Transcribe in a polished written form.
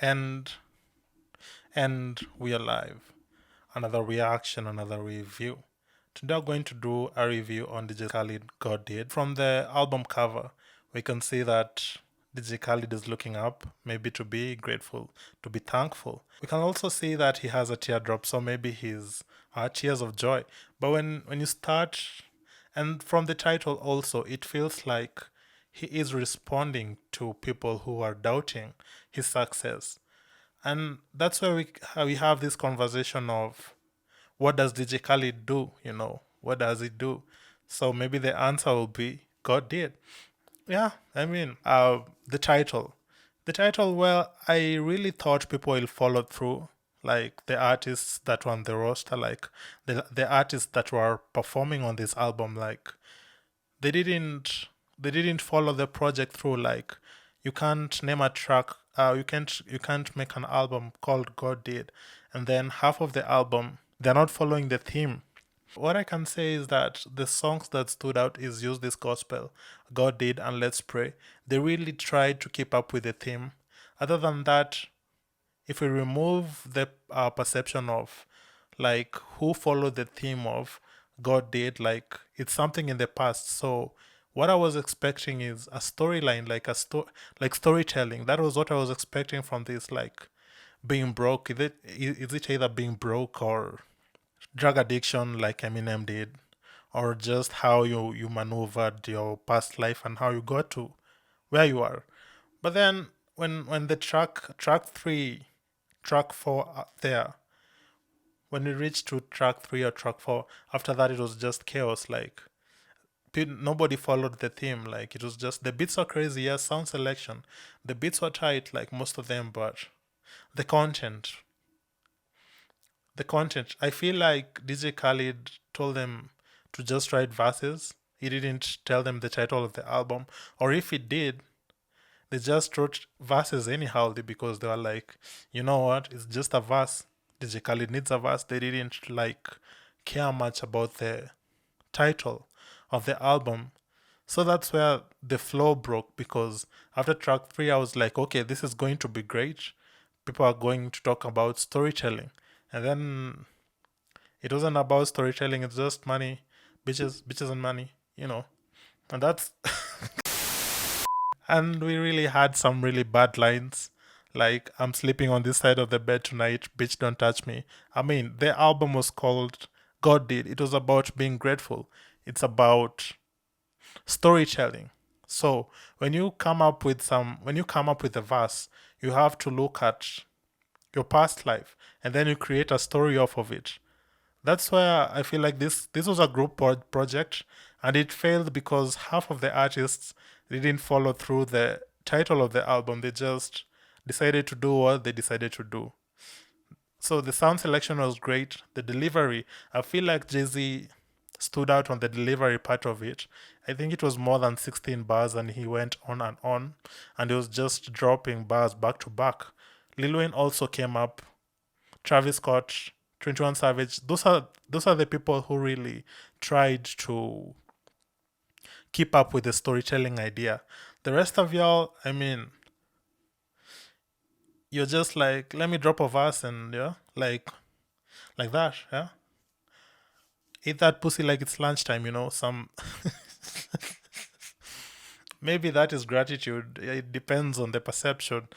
And we are live. Another reaction, another review. Today I'm going to do a review on DJ Khaled God Did. From the album cover, we can see that DJ Khaled is looking up, maybe to be grateful, to be thankful. We can also see that he has a teardrop, so maybe he's tears of joy. But when you start, and from the title also, it feels like he is responding to people who are doubting his success. And that's where we have this conversation of what does DJ Khaled do? What does he do? So maybe the answer will be God did. Yeah, I mean, the title. The title, well, I really thought people will follow through. Like the artists that were on the roster, like the artists that were performing on this album, like they didn't they didn't follow the project through. Like you can't name a track, you can't make an album called God Did, and then half of the album they're not following the theme. What I can say is that the songs that stood out is Use This Gospel, God Did, and Let's Pray. They really tried to keep up with the theme. Other than that, if we remove the perception of like who followed the theme of God did, like it's something in the past. So what I was expecting is a storyline, like storytelling. That was what I was expecting from this, like being broke. Is it either being broke or drug addiction, like Eminem did, or just how you maneuvered your past life and how you got to where you are. But then when the track three, track four there, when we reached to track three or track four, after that it was just chaos. Like nobody followed the theme. Like it was just the beats are crazy. Yes, sound selection, the beats were tight, like most of them, but the content, I feel like DJ Khaled told them to just write verses. He didn't tell them the title of the album, or if he did, they just wrote verses anyhow because they were like, you know what, it's just a verse. DJ Khaled needs a verse. They didn't like care much about the title of the album. So that's where the flow broke because after track three, I was like, okay, this is going to be great. People are going to talk about storytelling. And then it wasn't about storytelling, it's just money, bitches and money, you know. And that's and we really had some really bad lines. Like, I'm sleeping on this side of the bed tonight, bitch, don't touch me. I mean, the album was called God Did. It was about being grateful. It's about storytelling. So when you come up with a verse, you have to look at your past life and then you create a story off of it. That's where I feel like this was a group project, and it failed because half of the artists didn't follow through the title of the album. They just decided to do what they decided to do. So the sound selection was great. The delivery, I feel like Jay-Z stood out on the delivery part of it. I think it was more than 16 bars and he went on and he was just dropping bars back to back. Lil Wayne also came up, Travis Scott, 21 Savage. Those are the people who really tried to keep up with the storytelling idea. The rest of y'all, I mean, you're just like, let me drop a verse and yeah, like that, yeah. Eat that pussy like it's lunchtime, some maybe that is gratitude. It depends on the perception.